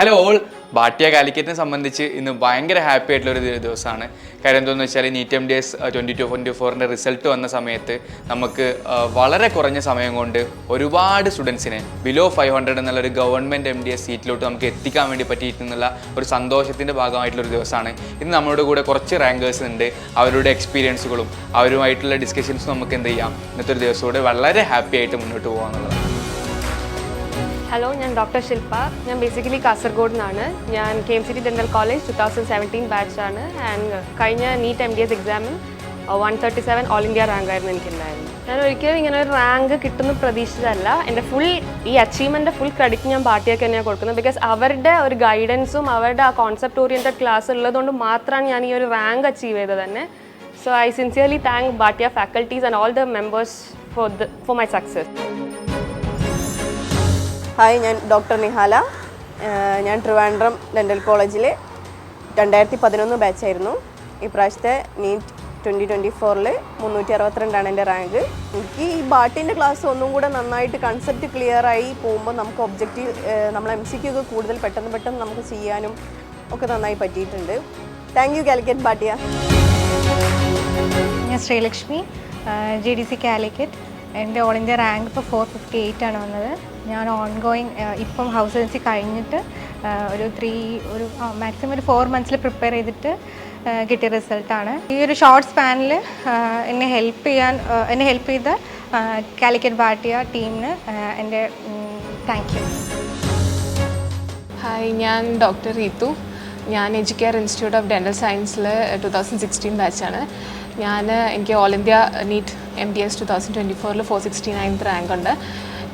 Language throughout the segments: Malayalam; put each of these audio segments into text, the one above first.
Hello all. ഭാട്ടിയ കാലിക്കറ്റിനെ സംബന്ധിച്ച് ഇന്ന് ഭയങ്കര ഹാപ്പി ആയിട്ടുള്ളൊരു ദിവസമാണ്. കാര്യം എന്താണെന്ന് വെച്ചാൽ നീറ്റ് MDS 2024 റിസൾട്ട് വന്ന സമയത്ത് നമുക്ക് വളരെ കുറഞ്ഞ സമയം കൊണ്ട് ഒരുപാട് സ്റ്റുഡൻസിനെ ബിലോ 500 എന്നുള്ളൊരു ഗവൺമെൻറ് MDS സീറ്റിലോട്ട് നമുക്ക് എത്തിക്കാൻ വേണ്ടി പറ്റിയിട്ടുള്ള ഒരു സന്തോഷത്തിൻ്റെ ഭാഗമായിട്ടുള്ളൊരു ദിവസമാണ്. ഇന്ന് നമ്മുടെ കൂടെ കുറച്ച് റാങ്കേഴ്സ് ഉണ്ട്. അവരുടെ എക്സ്പീരിയൻസുകളും അവരുമായിട്ടുള്ള ഡിസ്കഷൻസും നമുക്ക് എന്ത് ചെയ്യാം, ഇന്നത്തെ ഒരു ദിവസത്തോടെ വളരെ ഹാപ്പി ആയിട്ട് മുന്നോട്ട് പോകാമെന്നുള്ളതാണ്. ഹലോ, ഞാൻ ഡോക്ടർ ശില്പ. ഞാൻ ബേസിക്കലി കാസർഗോഡ് നിന്നാണ്. ഞാൻ KMCT ഡെൻ്റൽ കോളേജ് 2017 ബാച്ചാണ്. ആൻഡ് കഴിഞ്ഞ നീറ്റ് MDS എക്സാമിൽ 137 ഓൾ ഇന്ത്യ റാങ്ക് ആയിരുന്നു എനിക്കുണ്ടായിരുന്നു. ഞാൻ ഒരിക്കലും ഇങ്ങനെ ഒരു റാങ്ക് കിട്ടുന്ന പ്രതീക്ഷിച്ചതല്ല. എൻ്റെ ഈ അച്ചീവ്മെൻറ്റിൻ്റെ ഫുൾ ക്രെഡിറ്റ് ഞാൻ ഭാട്ടിയക്ക് തന്നെയാണ് കൊടുക്കുന്നത്. ബിക്കോസ് അവരുടെ ഒരു ഗൈഡൻസും അവരുടെ ആ കോൺസെപ്റ്റ് ഓറിയൻറ്റഡ് ക്ലാസ് ഉള്ളതുകൊണ്ട് മാത്രമാണ് ഞാൻ ഈ ഒരു റാങ്ക് അച്ചീവ് ചെയ്തത് തന്നെ. So I sincerely thank Bhatia faculties and all the members for my success. Hi, ഞാൻ ഡോക്ടർ നിഹാല. ഞാൻ ട്രിവാൻഡ്രം ഡെൻ്റൽ കോളേജിൽ 2011 ബാച്ചായിരുന്നു. ഈ പ്രാവശ്യത്തെ നീറ്റ് 2024 362 എൻ്റെ റാങ്ക്. എനിക്ക് ഈ ഭാട്ടിൻ്റെ ക്ലാസ് ഒന്നും കൂടെ നന്നായിട്ട് കൺസെപ്റ്റ് ക്ലിയറായി പോകുമ്പോൾ നമുക്ക് ഒബ്ജക്റ്റീവ് നമ്മൾ MCQ ഒക്കെ കൂടുതൽ പെട്ടെന്ന് നമുക്ക് ചെയ്യാനും ഒക്കെ നന്നായി പറ്റിയിട്ടുണ്ട്. Thank you Calicut Bhatia. ഞാൻ ശ്രീലക്ഷ്മി, GDC കാലിക്കറ്റ്. എൻ്റെ ഓൾ ഇന്ത്യ റാങ്ക് ഇപ്പോൾ 458 ആണ് വന്നത്. ഞാൻ ഇപ്പം ഹൗസ് ഏജൻസി കഴിഞ്ഞിട്ട് മാക്സിമം ഒരു 4 മന്ത്സിൽ പ്രിപ്പയർ ചെയ്തിട്ട് കിട്ടിയ റിസൾട്ടാണ്. ഈ ഒരു ഷോർട്ട് സ്പാനിൽ എന്നെ ഹെൽപ്പ് ചെയ്ത കാലിക്കറ്റ് ഭാട്ടിയ ടീമിന് എൻ്റെ താങ്ക് യു. ഹായ്, ഞാൻ ഡോക്ടർ റീതു. ഞാൻ എഡ്യൂക്കെയർ ഇൻസ്റ്റിറ്റ്യൂട്ട് ഓഫ് ഡെൻ്റൽ സയൻസിൽ 2016 ബാച്ചാണ്. എനിക്ക് all India NEET MDS 2024 469th rank ഉണ്ട്.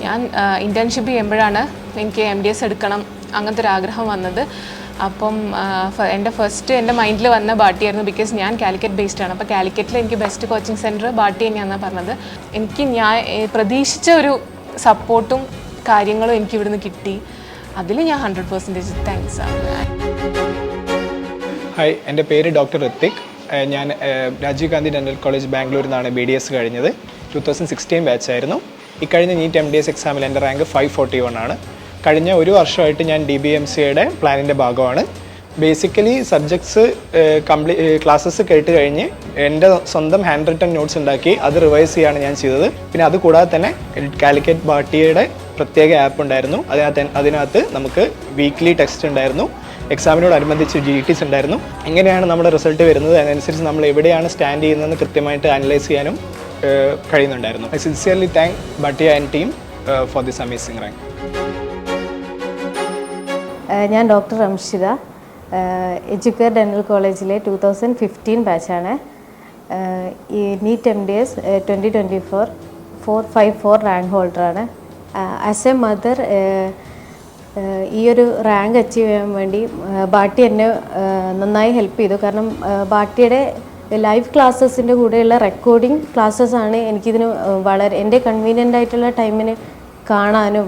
ഞാൻ ഇൻറ്റേൺഷിപ്പ് ചെയ്യുമ്പോഴാണ് എനിക്ക് MDS എടുക്കണം അങ്ങനത്തെ ഒരു ആഗ്രഹം വന്നത്. അപ്പം എൻ്റെ മൈൻഡിൽ വന്ന ഭാട്ടിയായിരുന്നു. ബിക്കോസ് ഞാൻ കാലിക്കറ്റ് ബേസ്ഡ് ആണ്. അപ്പോൾ കാലിക്കറ്റിൽ എനിക്ക് ബെസ്റ്റ് കോച്ചിങ് സെൻറ്റർ ഭാട്ടി തന്നെയാണെന്നാണ് പറഞ്ഞത്. ഞാൻ പ്രതീക്ഷിച്ച ഒരു സപ്പോർട്ടും കാര്യങ്ങളും എനിക്ക് ഇവിടുന്ന് കിട്ടി. അതിൽ ഞാൻ 100% താങ്ക്സ് ആണ്. ഹായ്, എൻ്റെ പേര് ഡോക്ടർ ഋത്തിക്. ഞാൻ രാജീവ് ഗാന്ധി ഡെൻ്റൽ കോളേജ് ബാംഗ്ലൂരിൽ നിന്നാണ് BDS കഴിഞ്ഞത്. 2016 ബാച്ചായിരുന്നു. ഈ കഴിഞ്ഞ നീറ്റ് MDS എക്സാമിൽ എൻ്റെ റാങ്ക് 541 ആണ്. കഴിഞ്ഞ ഒരു വർഷമായിട്ട് ഞാൻ DBMCയുടെ പ്ലാനിൻ്റെ ഭാഗമാണ്. ബേസിക്കലി സബ്ജക്ട്സ് ക്ലാസ്സസ് കേട്ട് കഴിഞ്ഞ് എൻ്റെ സ്വന്തം ഹാൻഡ് റിട്ടൺ നോട്ട്സ് ഉണ്ടാക്കി അത് റിവൈസ് ചെയ്യാണ് ഞാൻ ചെയ്തത്. പിന്നെ അതുകൂടാതെ തന്നെ കാലിക്കറ്റ് ഭാട്ടിയയുടെ പ്രത്യേക ആപ്പ് ഉണ്ടായിരുന്നു. അതിനകത്ത് നമുക്ക് വീക്ക്ലി ടെക്സ്റ്റ് ഉണ്ടായിരുന്നു. എക്സാമിനോടനുബന്ധിച്ച് GTs ഉണ്ടായിരുന്നു. എങ്ങനെയാണ് നമ്മുടെ റിസൾട്ട് വരുന്നത്, അതിനനുസരിച്ച് നമ്മൾ എവിടെയാണ് സ്റ്റാൻഡ് ചെയ്യുന്നതെന്ന് കൃത്യമായിട്ട് അനലൈസ് ചെയ്യാനും കഴിയുന്നുണ്ടായിരുന്നു. I sincerely thank Bhatia and team for this amazing rank. ഞാൻ ഡോക്ടർ റംഷിത, എഡ്യൂക്കെയർ ഡെൻ്റൽ കോളേജിലെ 2015 ബാച്ചാണ്. ഈ നീറ്റ് MDS 2024 454 റാങ്ക് ഹോൾഡറാണ്. ആസ് എ മദർ ഈ ഒരു റാങ്ക് അച്ചീവ് ചെയ്യാൻ വേണ്ടി ഭാട്ടി എന്നെ നന്നായി ഹെൽപ്പ് ചെയ്തു. കാരണം ഭാട്ടിയുടെ ലൈവ് ക്ലാസ്സസിൻ്റെ കൂടെയുള്ള റെക്കോർഡിംഗ് ക്ലാസ്സസ്സാണ് എനിക്കിതിന് എൻ്റെ കൺവീനിയൻ്റ് ആയിട്ടുള്ള ടൈമിന് കാണാനും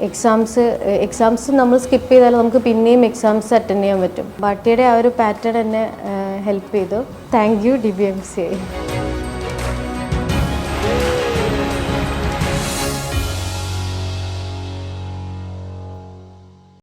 എക്സാംസ് നമ്മൾ സ്കിപ്പ് ചെയ്താൽ നമുക്ക് പിന്നെയും എക്സാംസ് അറ്റൻഡ് ചെയ്യാൻ പറ്റും. ഭാട്ടിയുടെ ആ ഒരു പാറ്റേൺ എന്നെ ഹെൽപ്പ് ചെയ്തു. Thank you DBMCA.